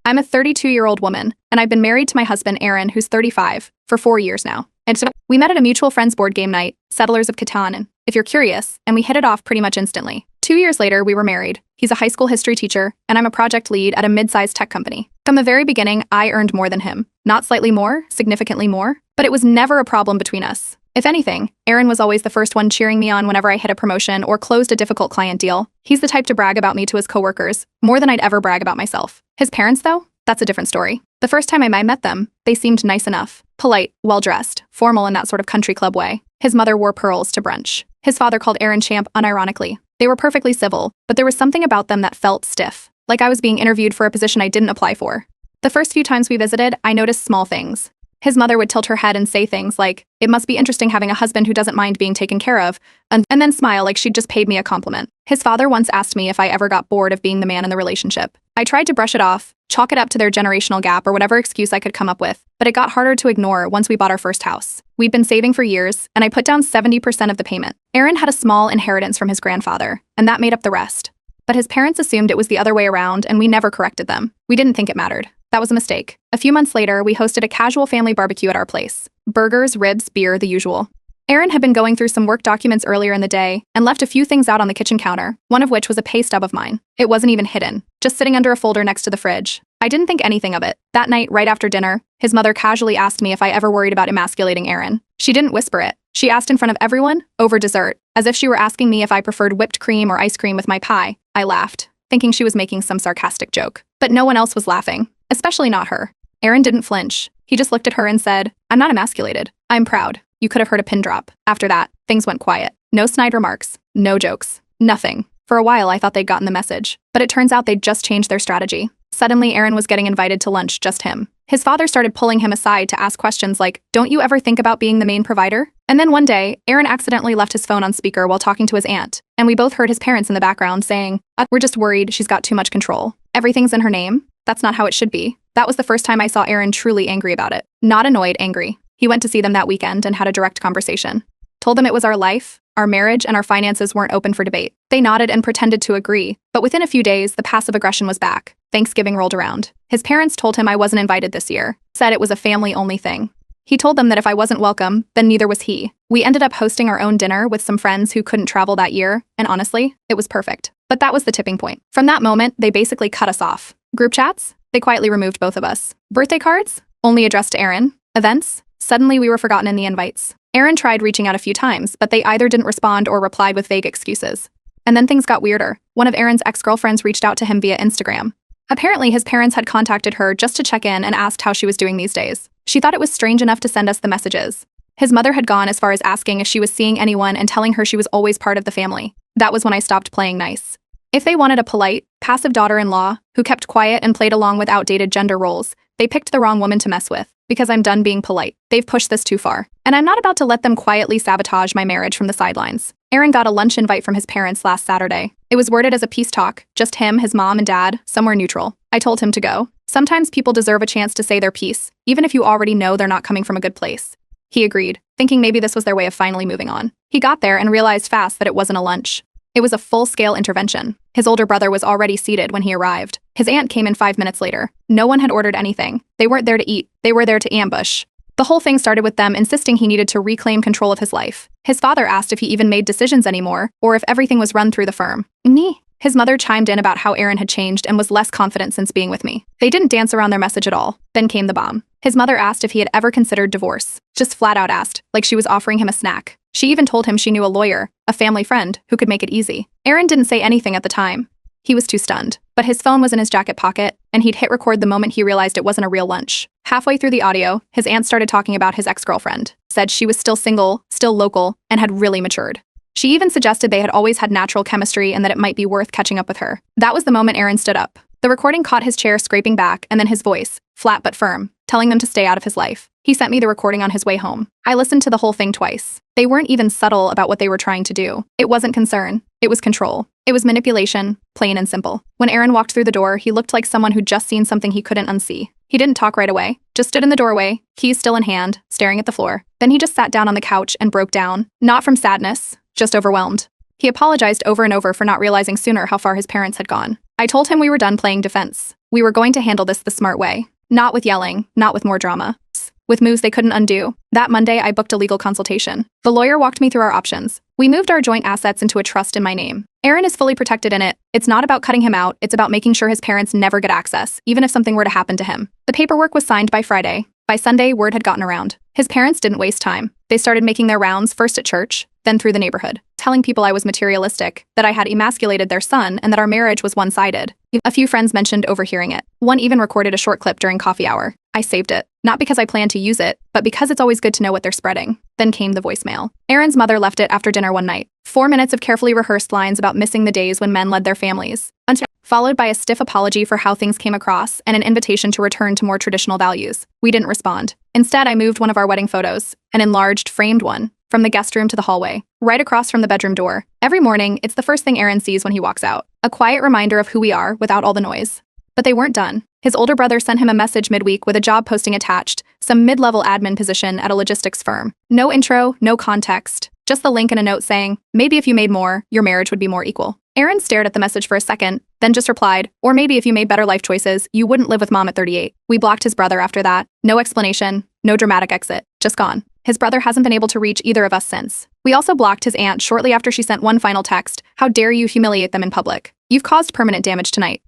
I'm a 32-year-old woman, and I've been married to my husband, Aaron, who's 35, for 4 years now. And so we met at a mutual friend's board game night, Settlers of Catan, and if you're curious, and we hit it off pretty much instantly. 2 years later, we were married. He's a high school history teacher, and I'm a project lead at a mid-sized tech company. From the very beginning, I earned more than him. Not slightly more, significantly more, but it was never a problem between us. If anything, Aaron was always the first one cheering me on whenever I hit a promotion or closed a difficult client deal. He's the type to brag about me to his coworkers, more than I'd ever brag about myself. His parents, though? That's a different story. The first time I met them, they seemed nice enough. Polite, well-dressed, formal in that sort of country club way. His mother wore pearls to brunch. His father called Aaron champ unironically. They were perfectly civil, but there was something about them that felt stiff, like I was being interviewed for a position I didn't apply for. The first few times we visited, I noticed small things. His mother would tilt her head and say things like, "It must be interesting having a husband who doesn't mind being taken care of," and then smile like she'd just paid me a compliment. His father once asked me if I ever got bored of being the man in the relationship. I tried to brush it off, chalk it up to their generational gap or whatever excuse I could come up with, but it got harder to ignore once we bought our first house. We'd been saving for years, and I put down 70% of the payment. Aaron had a small inheritance from his grandfather, and that made up the rest. But his parents assumed it was the other way around, and we never corrected them. We didn't think it mattered. That was a mistake. A few months later, we hosted a casual family barbecue at our place. Burgers, ribs, beer, the usual. Aaron had been going through some work documents earlier in the day and left a few things out on the kitchen counter, one of which was a pay stub of mine. It wasn't even hidden, just sitting under a folder next to the fridge. I didn't think anything of it. That night, right after dinner, his mother casually asked me if I ever worried about emasculating Aaron. She didn't whisper it. She asked in front of everyone, over dessert, as if she were asking me if I preferred whipped cream or ice cream with my pie. I laughed, thinking she was making some sarcastic joke. But no one else was laughing, especially not her. Aaron didn't flinch. He just looked at her and said, "I'm not emasculated. I'm proud." You could have heard a pin drop. After that, things went quiet. No snide remarks. No jokes. Nothing. For a while, I thought they'd gotten the message. But it turns out they'd just changed their strategy. Suddenly, Aaron was getting invited to lunch, just him. His father started pulling him aside to ask questions like, "Don't you ever think about being the main provider?" And then one day, Aaron accidentally left his phone on speaker while talking to his aunt, and we both heard his parents in the background saying, "We're just worried she's got too much control. Everything's in her name. That's not how it should be." That was the first time I saw Aaron truly angry about it. Not annoyed, angry. He went to see them that weekend and had a direct conversation. Told them it was our life, our marriage, and our finances weren't open for debate. They nodded and pretended to agree, but within a few days, the passive aggression was back. Thanksgiving rolled around. His parents told him I wasn't invited this year, said it was a family-only thing. He told them that if I wasn't welcome, then neither was he. We ended up hosting our own dinner with some friends who couldn't travel that year, and honestly, it was perfect. But that was the tipping point. From that moment, they basically cut us off. Group chats? They quietly removed both of us. Birthday cards? Only addressed to Aaron. Events? Suddenly we were forgotten in the invites. Aaron tried reaching out a few times, but they either didn't respond or replied with vague excuses. And then things got weirder. One of Aaron's ex-girlfriends reached out to him via Instagram. Apparently, his parents had contacted her just to check in and asked how she was doing these days. She thought it was strange enough to send us the messages. His mother had gone as far as asking if she was seeing anyone and telling her she was always part of the family. That was when I stopped playing nice. If they wanted a polite, passive daughter-in-law who kept quiet and played along with outdated gender roles, they picked the wrong woman to mess with. Because I'm done being polite. They've pushed this too far. And I'm not about to let them quietly sabotage my marriage from the sidelines. Aaron got a lunch invite from his parents last Saturday. It was worded as a peace talk, just him, his mom, and dad, somewhere neutral. I told him to go. Sometimes people deserve a chance to say their piece, even if you already know they're not coming from a good place. He agreed, thinking maybe this was their way of finally moving on. He got there and realized fast that it wasn't a lunch. It was a full-scale intervention. His older brother was already seated when he arrived. His aunt came in 5 minutes later. No one had ordered anything. They weren't there to eat. They were there to ambush. The whole thing started with them insisting he needed to reclaim control of his life. His father asked if he even made decisions anymore, or if everything was run through the firm. Me. His mother chimed in about how Aaron had changed and was less confident since being with me. They didn't dance around their message at all. Then came the bomb. His mother asked if he had ever considered divorce. Just flat out asked, like she was offering him a snack. She even told him she knew a lawyer, a family friend, who could make it easy. Aaron didn't say anything at the time. He was too stunned. But his phone was in his jacket pocket, and he'd hit record the moment he realized it wasn't a real lunch. Halfway through the audio, his aunt started talking about his ex-girlfriend, said she was still single, still local, and had really matured. She even suggested they had always had natural chemistry and that it might be worth catching up with her. That was the moment Aaron stood up. The recording caught his chair scraping back, and then his voice, flat but firm, telling them to stay out of his life. He sent me the recording on his way home. I listened to the whole thing twice. They weren't even subtle about what they were trying to do. It wasn't concern. It was control. It was manipulation, plain and simple. When Aaron walked through the door, he looked like someone who'd just seen something he couldn't unsee. He didn't talk right away, just stood in the doorway, keys still in hand, staring at the floor. Then he just sat down on the couch and broke down, not from sadness, just overwhelmed. He apologized over and over for not realizing sooner how far his parents had gone. I told him we were done playing defense. We were going to handle this the smart way. Not with yelling, not with more drama. With moves they couldn't undo. That Monday, I booked a legal consultation. The lawyer walked me through our options. We moved our joint assets into a trust in my name. Aaron is fully protected in it. It's not about cutting him out, it's about making sure his parents never get access, even if something were to happen to him. The paperwork was signed by Friday. By Sunday, word had gotten around. His parents didn't waste time. They started making their rounds, first at church, then through the neighborhood, telling people I was materialistic, that I had emasculated their son, and that our marriage was one-sided. A few friends mentioned overhearing it. One even recorded a short clip during coffee hour. I saved it, not because I planned to use it, but because it's always good to know what they're spreading. Then came the voicemail. Aaron's mother left it after dinner one night. 4 minutes of carefully rehearsed lines about missing the days when men led their families, followed by a stiff apology for how things came across and an invitation to return to more traditional values. We didn't respond. Instead, I moved one of our wedding photos, an enlarged, framed one, from the guest room to the hallway, right across from the bedroom door. Every morning, it's the first thing Aaron sees when he walks out. A quiet reminder of who we are without all the noise. But they weren't done. His older brother sent him a message midweek with a job posting attached, some mid-level admin position at a logistics firm. No intro, no context, just the link and a note saying, maybe if you made more, your marriage would be more equal. Aaron stared at the message for a second, then just replied, or maybe if you made better life choices, you wouldn't live with mom at 38. We blocked his brother after that. No explanation, no dramatic exit, just gone. His brother hasn't been able to reach either of us since. We also blocked his aunt shortly after she sent one final text, how dare you humiliate them in public. You've caused permanent damage tonight.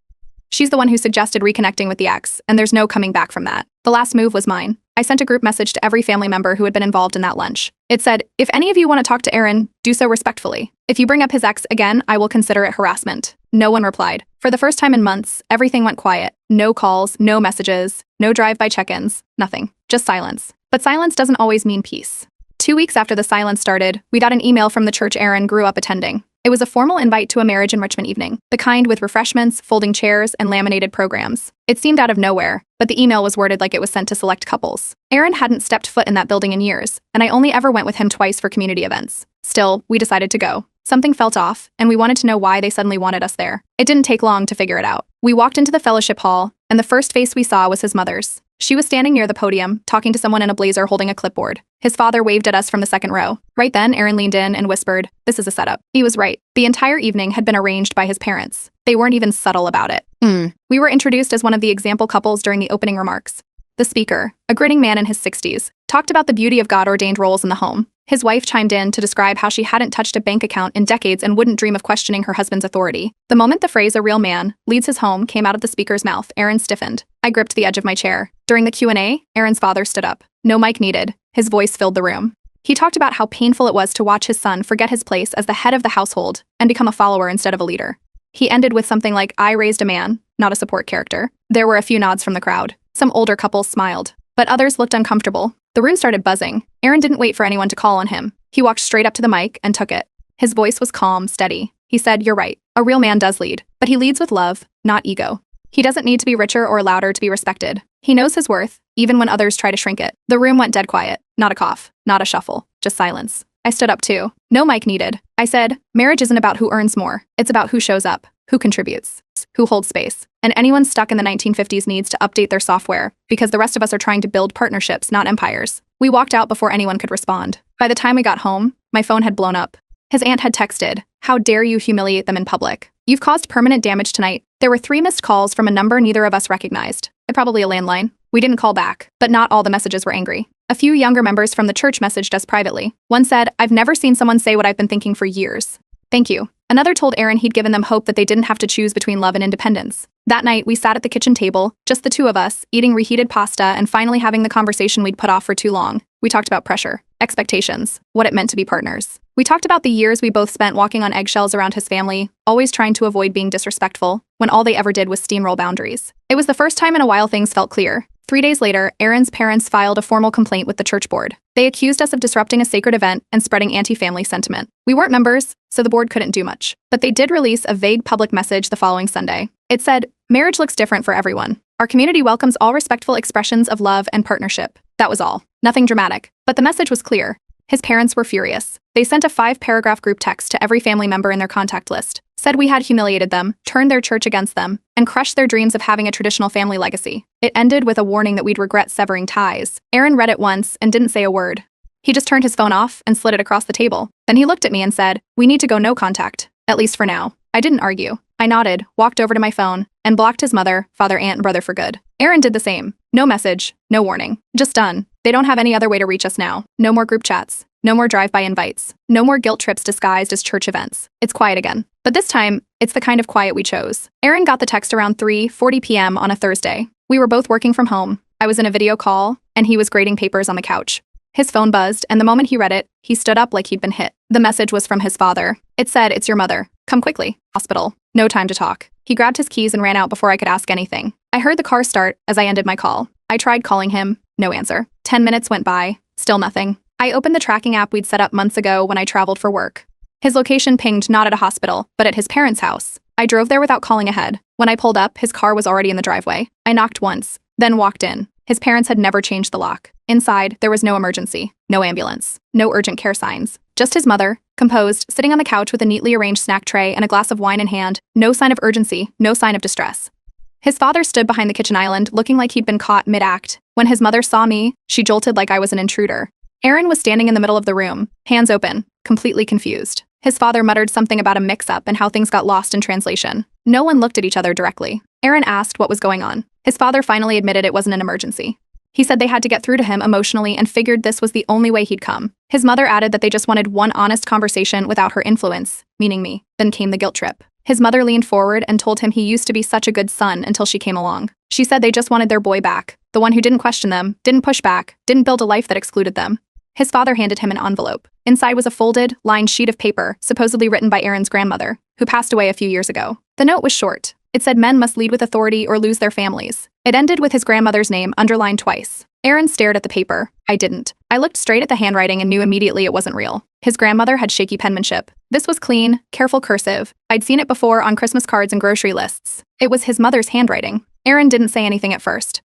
She's the one who suggested reconnecting with the ex, and there's no coming back from that. The last move was mine. I sent a group message to every family member who had been involved in that lunch. It said, if any of you want to talk to Aaron, do so respectfully. If you bring up his ex again, I will consider it harassment. No one replied. For the first time in months, everything went quiet. No calls, no messages, no drive-by check-ins, nothing. Just silence. But silence doesn't always mean peace. 2 weeks after the silence started, we got an email from the church Aaron grew up attending. It was a formal invite to a marriage enrichment evening, the kind with refreshments, folding chairs, and laminated programs. It seemed out of nowhere, but the email was worded like it was sent to select couples. Aaron hadn't stepped foot in that building in years, and I only ever went with him twice for community events. Still, we decided to go. Something felt off, and we wanted to know why they suddenly wanted us there. It didn't take long to figure it out. We walked into the fellowship hall, and the first face we saw was his mother's. She was standing near the podium, talking to someone in a blazer holding a clipboard. His father waved at us from the second row. Right then, Aaron leaned in and whispered, "This is a setup." He was right. The entire evening had been arranged by his parents. They weren't even subtle about it. We were introduced as one of the example couples during the opening remarks. The speaker, a grinning man in his 60s, talked about the beauty of God-ordained roles in the home. His wife chimed in to describe how she hadn't touched a bank account in decades and wouldn't dream of questioning her husband's authority. The moment the phrase "a real man leads his home" came out of the speaker's mouth, Aaron stiffened. I gripped the edge of my chair. During the Q&A, Aaron's father stood up. No mic needed. His voice filled the room. He talked about how painful it was to watch his son forget his place as the head of the household and become a follower instead of a leader. He ended with something like, "I raised a man, not a support character." There were a few nods from the crowd. Some older couples smiled, but others looked uncomfortable. The room started buzzing. Aaron didn't wait for anyone to call on him. He walked straight up to the mic and took it. His voice was calm, steady. He said, "You're right. A real man does lead, but he leads with love, not ego. He doesn't need to be richer or louder to be respected. He knows his worth, even when others try to shrink it." The room went dead quiet. Not a cough, not a shuffle, just silence. I stood up too. No mic needed. I said, "Marriage isn't about who earns more. It's about who shows up, who contributes, who holds space. And anyone stuck in the 1950s needs to update their software, because the rest of us are trying to build partnerships, not empires." We walked out before anyone could respond. By the time we got home, my phone had blown up. His aunt had texted, "How dare you humiliate them in public? You've caused permanent damage tonight." There were 3 missed calls from a number neither of us recognized. Probably a landline. We didn't call back, but not all the messages were angry. A few younger members from the church messaged us privately. One said, "I've never seen someone say what I've been thinking for years. Thank you." Another told Aaron he'd given them hope that they didn't have to choose between love and independence. That night, we sat at the kitchen table, just the two of us, eating reheated pasta and finally having the conversation we'd put off for too long. We talked about pressure, expectations, what it meant to be partners. We talked about the years we both spent walking on eggshells around his family, always trying to avoid being disrespectful, when all they ever did was steamroll boundaries. It was the first time in a while things felt clear. 3 days later, Aaron's parents filed a formal complaint with the church board. They accused us of disrupting a sacred event and spreading anti-family sentiment. We weren't members, so the board couldn't do much. But they did release a vague public message the following Sunday. It said, "Marriage looks different for everyone. Our community welcomes all respectful expressions of love and partnership." That was all. Nothing dramatic. But the message was clear. His parents were furious. They sent a 5-paragraph group text to every family member in their contact list, said we had humiliated them, turned their church against them, and crushed their dreams of having a traditional family legacy. It ended with a warning that we'd regret severing ties. Aaron read it once and didn't say a word. He just turned his phone off and slid it across the table. Then he looked at me and said, "We need to go no contact, at least for now." I didn't argue. I nodded, walked over to my phone, and blocked his mother, father, aunt, and brother for good. Aaron did the same. No message, no warning. Just done. They don't have any other way to reach us now. No more group chats. No more drive-by invites. No more guilt trips disguised as church events. It's quiet again. But this time, it's the kind of quiet we chose. Aaron got the text around 3:40 p.m. on a Thursday. We were both working from home. I was in a video call, and he was grading papers on the couch. His phone buzzed, and the moment he read it, he stood up like he'd been hit. The message was from his father. It said, "It's your mother. Come quickly. Hospital. No time to talk." He grabbed his keys and ran out before I could ask anything. I heard the car start as I ended my call. I tried calling him. No answer. 10 minutes went by. Still nothing. I opened the tracking app we'd set up months ago when I traveled for work. His location pinged not at a hospital, but at his parents' house. I drove there without calling ahead. When I pulled up, his car was already in the driveway. I knocked once, then walked in. His parents had never changed the lock. Inside, there was no emergency, no ambulance, no urgent care signs. Just his mother, composed, sitting on the couch with a neatly arranged snack tray and a glass of wine in hand. No sign of urgency, no sign of distress. His father stood behind the kitchen island, looking like he'd been caught mid-act. When his mother saw me, she jolted like I was an intruder. Aaron was standing in the middle of the room, hands open, completely confused. His father muttered something about a mix-up and how things got lost in translation. No one looked at each other directly. Aaron asked what was going on. His father finally admitted it wasn't an emergency. He said they had to get through to him emotionally and figured this was the only way he'd come. His mother added that they just wanted one honest conversation without her influence, meaning me. Then came the guilt trip. His mother leaned forward and told him he used to be such a good son until she came along. She said they just wanted their boy back, the one who didn't question them, didn't push back, didn't build a life that excluded them. His father handed him an envelope. Inside was a folded, lined sheet of paper, supposedly written by Aaron's grandmother, who passed away a few years ago. The note was short. It said men must lead with authority or lose their families. It ended with his grandmother's name underlined twice. Aaron stared at the paper. I didn't. I looked straight at the handwriting and knew immediately it wasn't real. His grandmother had shaky penmanship. This was clean, careful cursive. I'd seen it before on Christmas cards and grocery lists. It was his mother's handwriting. Aaron didn't say anything at first.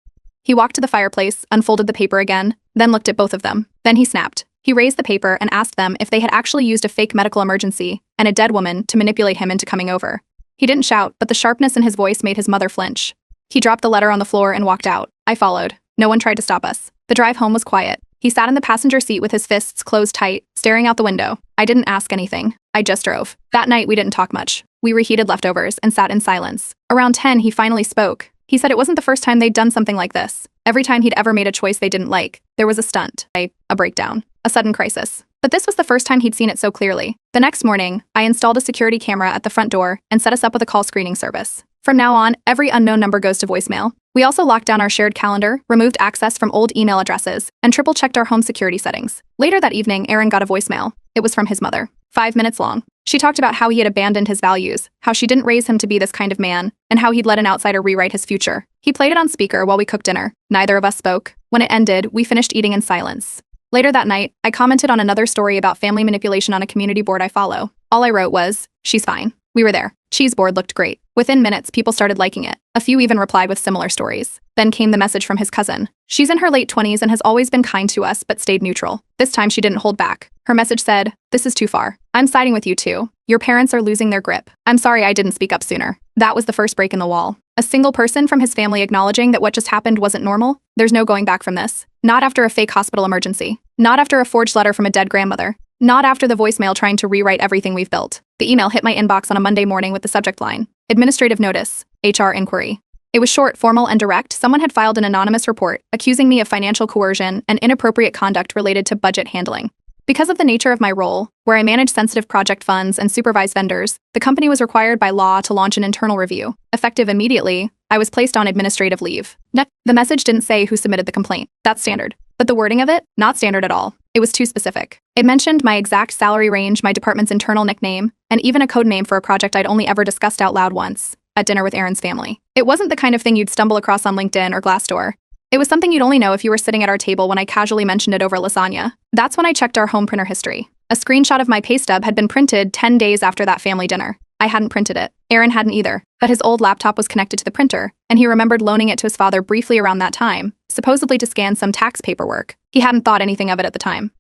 He walked to the fireplace, unfolded the paper again, then looked at both of them. Then he snapped. He raised the paper and asked them if they had actually used a fake medical emergency and a dead woman to manipulate him into coming over. He didn't shout, but the sharpness in his voice made his mother flinch. He dropped the letter on the floor and walked out. I followed. No one tried to stop us. The drive home was quiet. He sat in the passenger seat with his fists closed tight, staring out the window. I didn't ask anything. I just drove. That night, we didn't talk much. We reheated leftovers and sat in silence. Around 10, he finally spoke. He said it wasn't the first time they'd done something like this. Every time he'd ever made a choice they didn't like, there was a stunt, a breakdown, a sudden crisis. But this was the first time he'd seen it so clearly. The next morning, I installed a security camera at the front door and set us up with a call screening service. From now on, every unknown number goes to voicemail. We also locked down our shared calendar, removed access from old email addresses, and triple-checked our home security settings. Later that evening, Aaron got a voicemail. It was from his mother. 5 minutes long. She talked about how he had abandoned his values, how she didn't raise him to be this kind of man, and how he'd let an outsider rewrite his future. He played it on speaker while we cooked dinner. Neither of us spoke. When it ended, we finished eating in silence. Later that night, I commented on another story about family manipulation on a community board I follow. All I wrote was, "She's fine." We were there. Cheese board looked great. Within minutes, people started liking it. A few even replied with similar stories. Then came the message from his cousin. She's in her late 20s and has always been kind to us but stayed neutral. This time she didn't hold back. Her message said, "This is too far. I'm siding with you too. Your parents are losing their grip. I'm sorry I didn't speak up sooner." That was the first break in the wall. A single person from his family acknowledging that what just happened wasn't normal. There's no going back from this. Not after a fake hospital emergency. Not after a forged letter from a dead grandmother. Not after the voicemail trying to rewrite everything we've built. The email hit my inbox on a Monday morning with the subject line, "Administrative Notice, HR Inquiry." It was short, formal, and direct. Someone had filed an anonymous report accusing me of financial coercion and inappropriate conduct related to budget handling. Because of the nature of my role, where I manage sensitive project funds and supervise vendors, the company was required by law to launch an internal review. Effective immediately, I was placed on administrative leave. The message didn't say who submitted the complaint. That's standard. But the wording of it, not standard at all. It was too specific. It mentioned my exact salary range, my department's internal nickname, and even a code name for a project I'd only ever discussed out loud once, at dinner with Aaron's family. It wasn't the kind of thing you'd stumble across on LinkedIn or Glassdoor. It was something you'd only know if you were sitting at our table when I casually mentioned it over lasagna. That's when I checked our home printer history. A screenshot of my pay stub had been printed 10 days after that family dinner. I hadn't printed it. Aaron hadn't either, but his old laptop was connected to the printer, and he remembered loaning it to his father briefly around that time, supposedly to scan some tax paperwork. He hadn't thought anything of it at the time.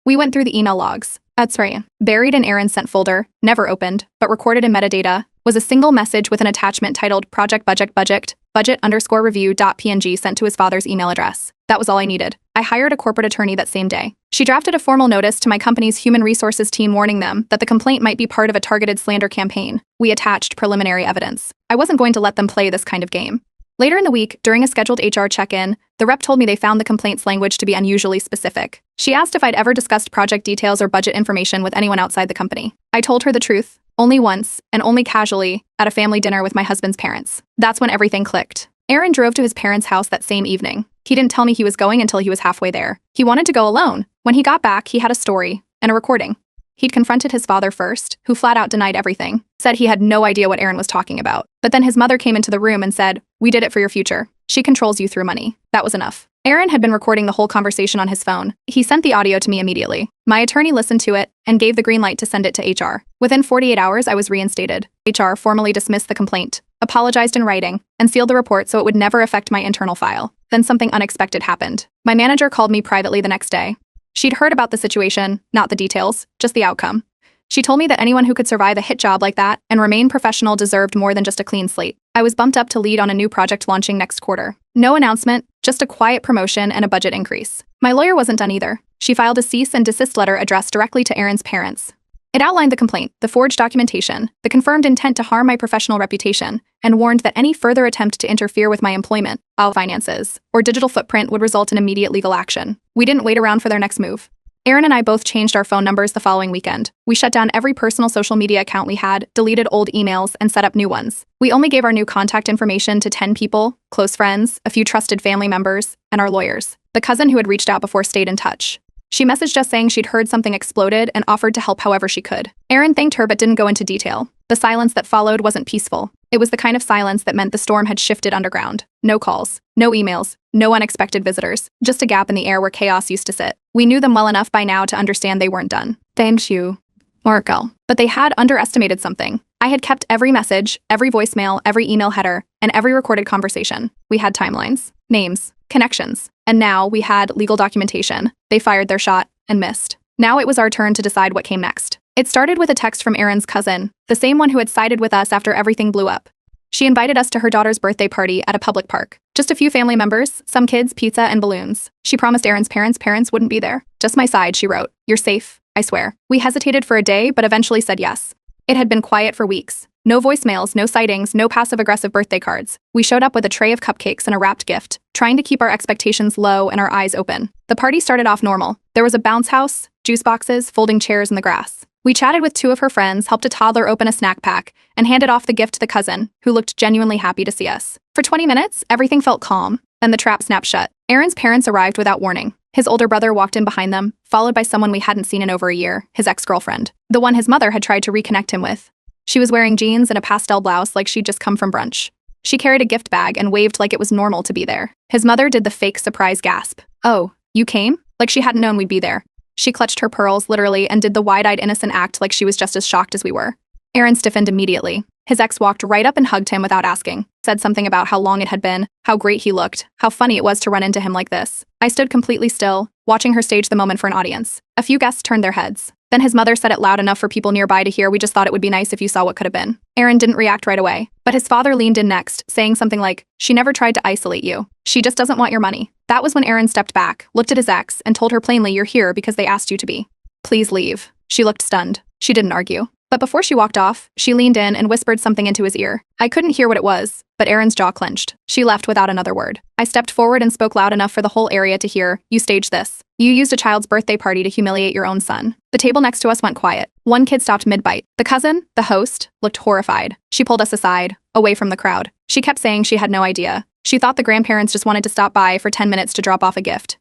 We went through the email logs. That's right. Buried in Aaron's sent folder, never opened, but recorded in metadata, was a single message with an attachment titled project_review.png sent to his father's email address. That was all I needed. I hired a corporate attorney that same day. She drafted a formal notice to my company's human resources team warning them that the complaint might be part of a targeted slander campaign. We attached preliminary evidence. I wasn't going to let them play this kind of game. Later in the week, during a scheduled HR check-in, the rep told me they found the complaint's language to be unusually specific. She asked if I'd ever discussed project details or budget information with anyone outside the company. I told her the truth, only once, and only casually, at a family dinner with my husband's parents. That's when everything clicked. Aaron drove to his parents' house that same evening. He didn't tell me he was going until he was halfway there. He wanted to go alone. When he got back, he had a story and a recording. He'd confronted his father first, who flat out denied everything, said he had no idea what Aaron was talking about. But then his mother came into the room and said, "We did it for your future. She controls you through money." That was enough. Aaron had been recording the whole conversation on his phone. He sent the audio to me immediately. My attorney listened to it and gave the green light to send it to HR. Within 48 hours, I was reinstated. HR formally dismissed the complaint, apologized in writing, and sealed the report so it would never affect my internal file. Then something unexpected happened. My manager called me privately the next day. She'd heard about the situation, not the details, just the outcome. She told me that anyone who could survive a hit job like that and remain professional deserved more than just a clean slate. I was bumped up to lead on a new project launching next quarter. No announcement, just a quiet promotion and a budget increase. My lawyer wasn't done either. She filed a cease and desist letter addressed directly to Aaron's parents. It outlined the complaint, the forged documentation, the confirmed intent to harm my professional reputation, and warned that any further attempt to interfere with my employment, finances, or digital footprint would result in immediate legal action. We didn't wait around for their next move. Aaron and I both changed our phone numbers the following weekend. We shut down every personal social media account we had, deleted old emails, and set up new ones. We only gave our new contact information to 10 people, close friends, a few trusted family members, and our lawyers. The cousin who had reached out before stayed in touch. She messaged us saying she'd heard something exploded and offered to help however she could. Aaron thanked her but didn't go into detail. The silence that followed wasn't peaceful. It was the kind of silence that meant the storm had shifted underground. No calls, no emails, no unexpected visitors, just a gap in the air where chaos used to sit. We knew them well enough by now to understand they weren't done. Thank you, Markel. But they had underestimated something. I had kept every message, every voicemail, every email header, and every recorded conversation. We had timelines, names, connections, and now we had legal documentation. They fired their shot and missed. Now it was our turn to decide what came next. It started with a text from Aaron's cousin, the same one who had sided with us after everything blew up. She invited us to her daughter's birthday party at a public park. Just a few family members, some kids, pizza, and balloons. She promised Aaron's parents wouldn't be there. Just my side, she wrote. "You're safe, I swear." We hesitated for a day, but eventually said yes. It had been quiet for weeks. No voicemails, no sightings, no passive-aggressive birthday cards. We showed up with a tray of cupcakes and a wrapped gift, trying to keep our expectations low and our eyes open. The party started off normal. There was a bounce house, juice boxes, folding chairs in the grass. We chatted with two of her friends, helped a toddler open a snack pack, and handed off the gift to the cousin, who looked genuinely happy to see us. For 20 minutes, everything felt calm. Then the trap snapped shut. Aaron's parents arrived without warning. His older brother walked in behind them, followed by someone we hadn't seen in over a year, his ex-girlfriend, the one his mother had tried to reconnect him with. She was wearing jeans and a pastel blouse like she'd just come from brunch. She carried a gift bag and waved like it was normal to be there. His mother did the fake surprise gasp. "Oh, you came?" Like she hadn't known we'd be there. She clutched her pearls, literally, and did the wide-eyed innocent act like she was just as shocked as we were. Aaron stiffened immediately. His ex walked right up and hugged him without asking, said something about how long it had been, how great he looked, how funny it was to run into him like this. I stood completely still, watching her stage the moment for an audience. A few guests turned their heads. Then his mother said it loud enough for people nearby to hear. "We just thought it would be nice if you saw what could have been." Aaron didn't react right away, but his father leaned in next, saying something like, "She never tried to isolate you. She just doesn't want your money." That was when Aaron stepped back, looked at his ex, and told her plainly, "You're here because they asked you to be. Please leave." She looked stunned. She didn't argue. But before she walked off, she leaned in and whispered something into his ear. I couldn't hear what it was, but Aaron's jaw clenched. She left without another word. I stepped forward and spoke loud enough for the whole area to hear. "You staged this. You used a child's birthday party to humiliate your own son." The table next to us went quiet. One kid stopped mid-bite. The cousin, the host, looked horrified. She pulled us aside, away from the crowd. She kept saying she had no idea. She thought the grandparents just wanted to stop by for 10 minutes to drop off a gift.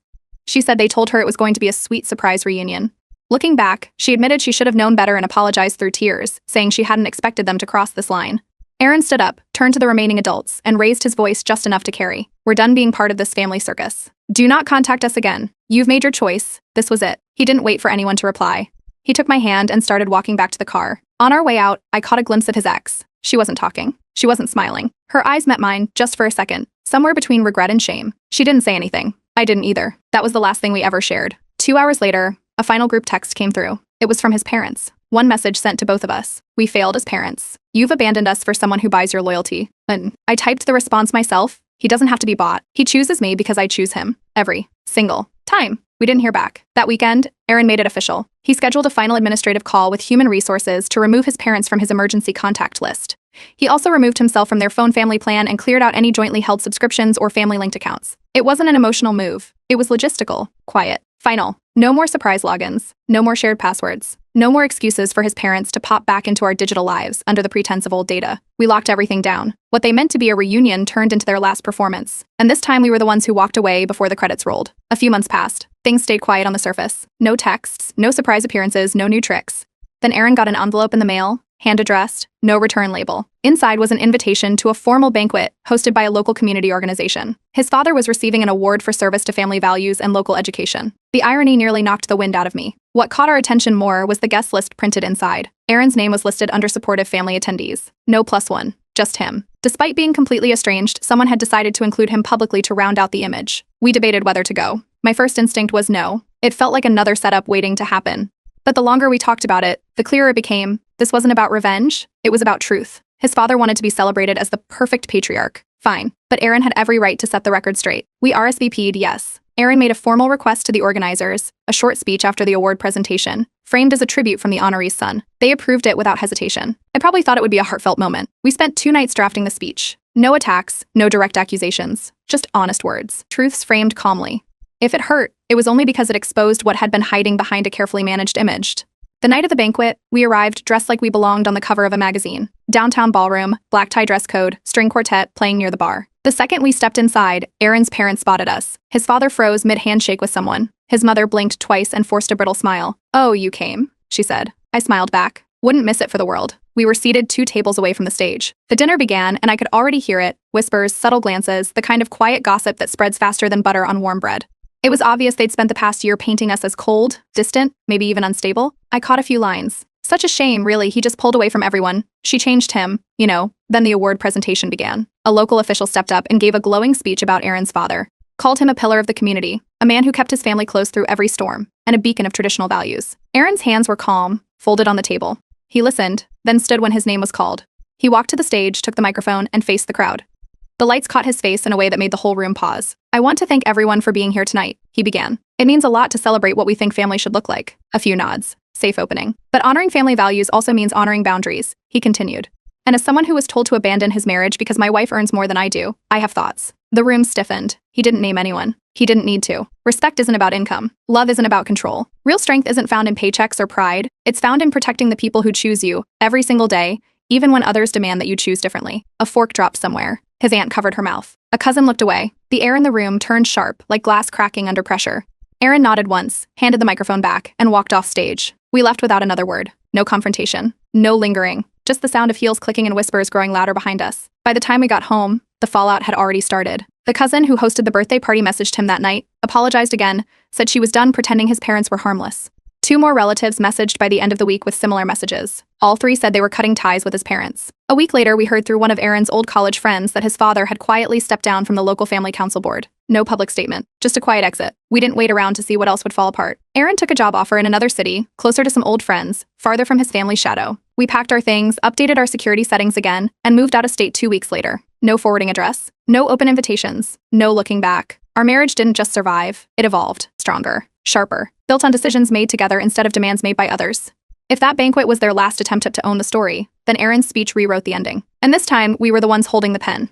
She said they told her it was going to be a sweet surprise reunion. Looking back, she admitted she should have known better and apologized through tears, saying she hadn't expected them to cross this line. Aaron stood up, turned to the remaining adults, and raised his voice just enough to carry. "We're done being part of this family circus. Do not contact us again. You've made your choice. This was it." He didn't wait for anyone to reply. He took my hand and started walking back to the car. On our way out, I caught a glimpse of his ex. She wasn't talking. She wasn't smiling. Her eyes met mine, just for a second, somewhere between regret and shame. She didn't say anything. I didn't either. That was the last thing we ever shared. 2 hours later, a final group text came through. It was from his parents. One message sent to both of us. "We failed as parents. You've abandoned us for someone who buys your loyalty." And I typed the response myself, He doesn't have to be bought. He chooses me because I choose him. Every single time. We didn't hear back. That weekend, Aaron made it official. He scheduled a final administrative call with Human Resources to remove his parents from his emergency contact list. He also removed himself from their phone family plan and cleared out any jointly held subscriptions or family-linked accounts. It wasn't an emotional move. It was logistical, quiet, final. No more surprise logins. No more shared passwords. No more excuses for his parents to pop back into our digital lives under the pretense of old data. We locked everything down. What they meant to be a reunion turned into their last performance. And this time we were the ones who walked away before the credits rolled. A few months passed. Things stayed quiet on the surface. No texts, no surprise appearances, no new tricks. Then Aaron got an envelope in the mail, hand-addressed, no return label. Inside was an invitation to a formal banquet hosted by a local community organization. His father was receiving an award for service to family values and local education. The irony nearly knocked the wind out of me. What caught our attention more was the guest list printed inside. Aaron's name was listed under supportive family attendees. No +1, just him. Despite being completely estranged, someone had decided to include him publicly to round out the image. We debated whether to go. My first instinct was no. It felt like another setup waiting to happen. But the longer we talked about it, the clearer it became. This wasn't about revenge, it was about truth. His father wanted to be celebrated as the perfect patriarch. Fine. But Aaron had every right to set the record straight. We RSVP'd, yes. Aaron made a formal request to the organizers, a short speech after the award presentation, framed as a tribute from the honoree's son. They approved it without hesitation. I probably thought it would be a heartfelt moment. We spent 2 nights drafting the speech. No attacks, no direct accusations, just honest words. Truths framed calmly. If it hurt, it was only because it exposed what had been hiding behind a carefully managed image. The night of the banquet, we arrived dressed like we belonged on the cover of a magazine. Downtown ballroom, black tie dress code, string quartet playing near the bar. The second we stepped inside, Aaron's parents spotted us. His father froze mid-handshake with someone. His mother blinked twice and forced a brittle smile. "Oh, you came," she said. I smiled back. Wouldn't miss it for the world. We were seated 2 tables away from the stage. The dinner began, and I could already hear it. Whispers, subtle glances, the kind of quiet gossip that spreads faster than butter on warm bread. It was obvious they'd spent the past year painting us as cold, distant, maybe even unstable. I caught a few lines. Such a shame, really, he just pulled away from everyone. She changed him, you know. Then the award presentation began. A local official stepped up and gave a glowing speech about Aaron's father. Called him a pillar of the community, a man who kept his family close through every storm, and a beacon of traditional values. Aaron's hands were calm, folded on the table. He listened, then stood when his name was called. He walked to the stage, took the microphone, and faced the crowd. The lights caught his face in a way that made the whole room pause. "I want to thank everyone for being here tonight," he began. "It means a lot to celebrate what we think family should look like." A few nods. Safe opening. "But honoring family values also means honoring boundaries," he continued. "And as someone who was told to abandon his marriage because my wife earns more than I do, I have thoughts." The room stiffened. He didn't name anyone. He didn't need to. Respect isn't about income. Love isn't about control. Real strength isn't found in paychecks or pride. It's found in protecting the people who choose you, every single day, even when others demand that you choose differently. A fork dropped somewhere. His aunt covered her mouth. A cousin looked away. The air in the room turned sharp, like glass cracking under pressure. Aaron nodded once, handed the microphone back, and walked off stage. We left without another word. No confrontation. No lingering. Just the sound of heels clicking and whispers growing louder behind us. By the time we got home, the fallout had already started. The cousin who hosted the birthday party messaged him that night, apologized again, said she was done pretending his parents were harmless. 2 more relatives messaged by the end of the week with similar messages. All 3 said they were cutting ties with his parents. A week later, we heard through one of Aaron's old college friends that his father had quietly stepped down from the local family council board. No public statement, just a quiet exit. We didn't wait around to see what else would fall apart. Aaron took a job offer in another city, closer to some old friends, farther from his family's shadow. We packed our things, updated our security settings again, and moved out of state 2 weeks later. No forwarding address, no open invitations, no looking back. Our marriage didn't just survive, it evolved, stronger, sharper, built on decisions made together instead of demands made by others. If that banquet was their last attempt to own the story, then Aaron's speech rewrote the ending. And this time, we were the ones holding the pen.